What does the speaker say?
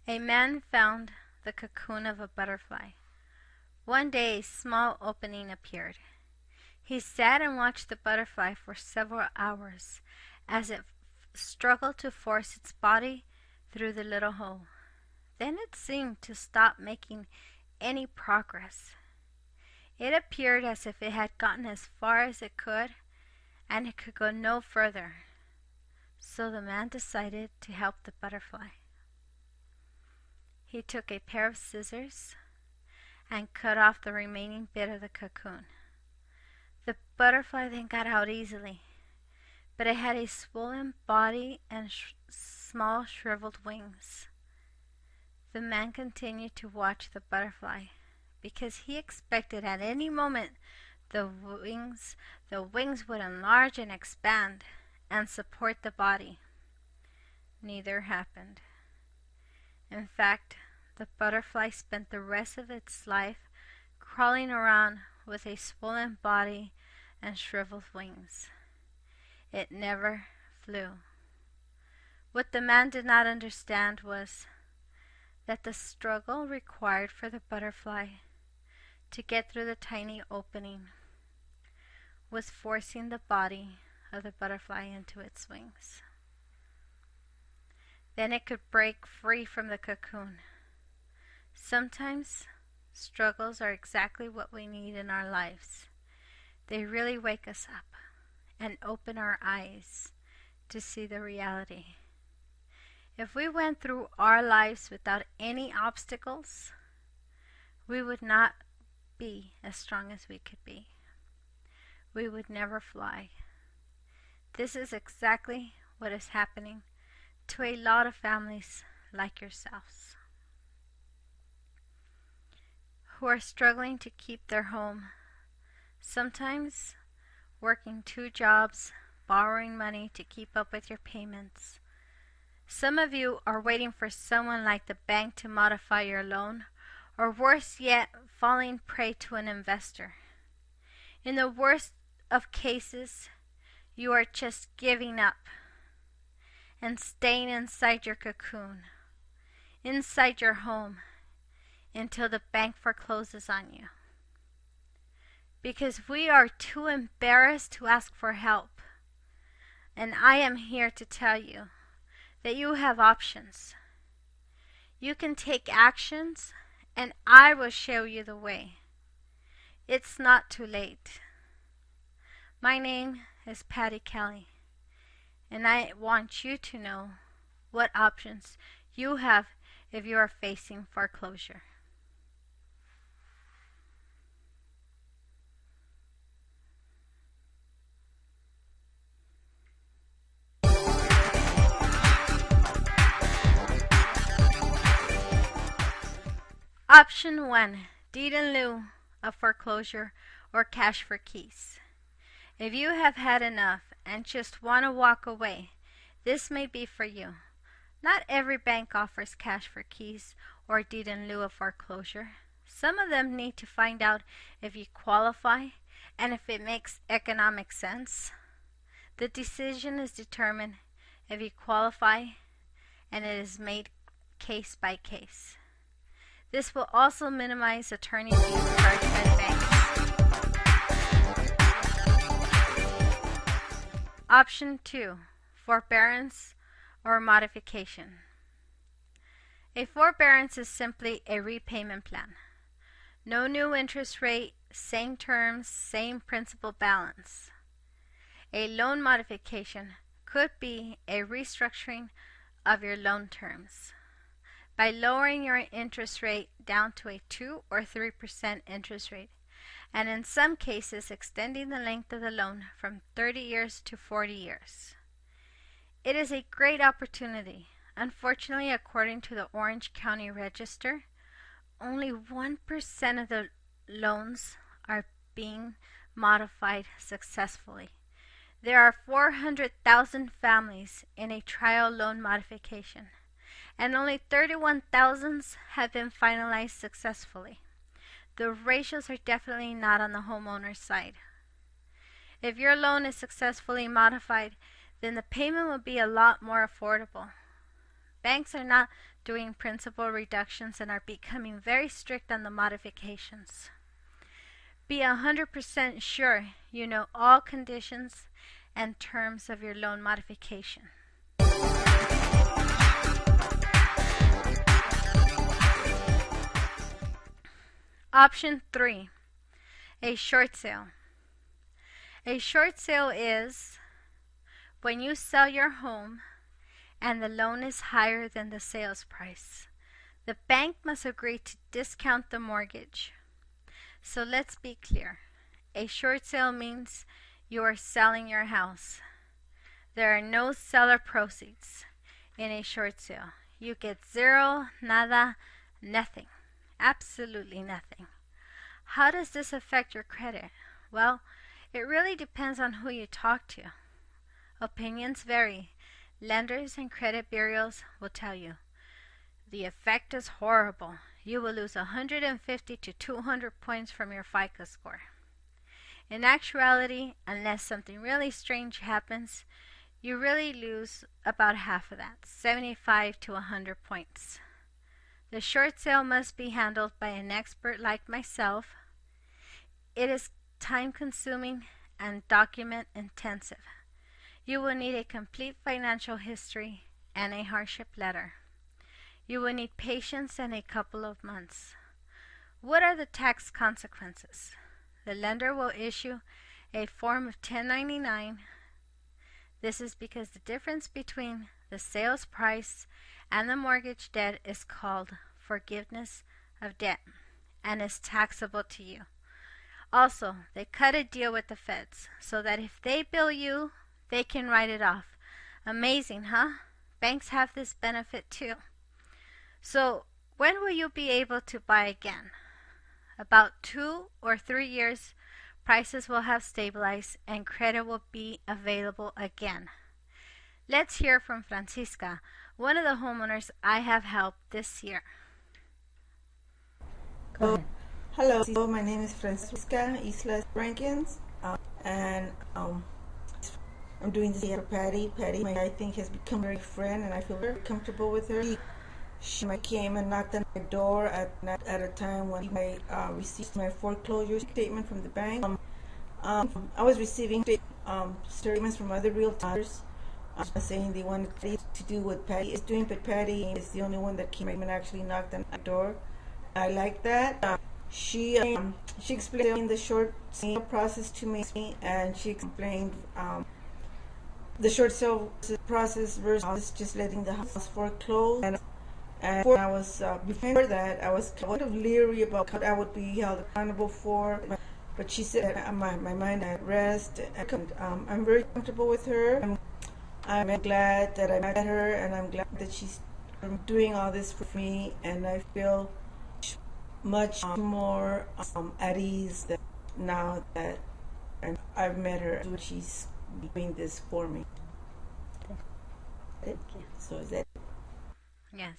A man found the cocoon of a butterfly. One day a small opening appeared. He sat and watched the butterfly for several hours as it struggled to force its body through the little hole. Then it seemed to stop making any progress. It appeared as if it had gotten as far as it could, and it could go no further. So the man decided to help the butterfly. He took a pair of scissors and cut off the remaining bit of the cocoon. The butterfly then got out easily, but it had a swollen body and small shriveled wings. The man continued to watch the butterfly because he expected at any moment the wings would enlarge and expand and support the body. Neither happened. In fact, the butterfly spent the rest of its life crawling around with a swollen body and shriveled wings. It never flew. What the man did not understand was that the struggle required for the butterfly to get through the tiny opening was forcing the body of the butterfly into its wings. Then it could break free from the cocoon. Sometimes struggles are exactly what we need in our lives. They really wake us up and open our eyes to see the reality. If we went through our lives without any obstacles, we would not be as strong as we could be. We would never fly. This is exactly what is happening to a lot of families like yourselves, who are struggling to keep their home, sometimes working 2 jobs, borrowing money to keep up with your payments. Some of you are waiting for someone like the bank to modify your loan, or worse yet, falling prey to an investor. In the worst of cases, you are just giving up and staying inside your cocoon, inside your home, until the bank forecloses on you. Because we are too embarrassed to ask for help. And I am here to tell you that you have options. You can take actions, and I will show you the way. It's not too late. My name is Patty Kelly, and I want you to know what options you have if you are facing foreclosure. Option 1. Deed in lieu of foreclosure or cash for keys. If you have had enough and just want to walk away, this may be for you. Not every bank offers cash for keys or deed in lieu of foreclosure. Some of them need to find out if you qualify and if it makes economic sense. The decision is determined if you qualify, and it is made case by case. This will also minimize attorney fees charged by the banks. Option 2. Forbearance or modification. A forbearance is simply a repayment plan. No new interest rate, same terms, same principal balance. A loan modification could be a restructuring of your loan terms by lowering your interest rate down to a 2 or 3% interest rate, and in some cases extending the length of the loan from 30 years to 40 years. It is a great opportunity. Unfortunately, according to the Orange County Register, only 1% of the loans are being modified successfully. There are 400,000 families in a trial loan modification, and only 31,000 have been finalized successfully. The ratios are definitely not on the homeowner's side. If your loan is successfully modified, then the payment will be a lot more affordable. Banks are not doing principal reductions and are becoming very strict on the modifications. Be 100% sure you know all conditions and terms of your loan modification. Option 3, a short sale. A short sale is when you sell your home and the loan is higher than the sales price. The bank must agree to discount the mortgage. So let's be clear. A short sale means you are selling your house. There are no seller proceeds in a short sale. You get zero, nada, nothing. Absolutely nothing. How does this affect your credit? Well, it really depends on who you talk to. Opinions vary. Lenders and credit bureaus will tell you the effect is horrible. You will lose 150 to 200 points from your FICO score. In actuality, unless something really strange happens, you really lose about half of that, 75 to 100 points. The short sale must be handled by an expert like myself. It is time-consuming and document-intensive. You will need a complete financial history and a hardship letter. You will need patience and a couple of months. What are the tax consequences? The lender will issue a form of 1099. This is because the difference between the sales price and the mortgage debt is called forgiveness of debt and is taxable to you. Also, they cut a deal with the feds so that if they bill you, they can write it off. Amazing, huh? Banks have this benefit too. So, when will you be able to buy again? About 2 or 3 years, prices will have stabilized and credit will be available again. Let's hear from Francisca, one of the homeowners I have helped this year. Go ahead. Hello, my name is Francisca Isla Rankins, and I'm doing this here for Patty. Patty, I think, has become a very friend, and I feel very comfortable with her. She came and knocked on my door at a time when I received my foreclosure statement from the bank. I was receiving statements from other realtors saying they wanted to do what Patty is doing, but Patty is the only one that came and actually knocked on my door. I like that. She explained the short sale process to me, and she explained the short sale process versus just letting the house foreclose. And before that, I was kind of leery about what I would be held accountable for. But she said my mind at rest. And, I'm very comfortable with her. I'm glad that I met her, and I'm glad that she's doing all this for me. And I feel much more at ease now that I've met her. She's doing this for me. Thank you. So is that? Yes.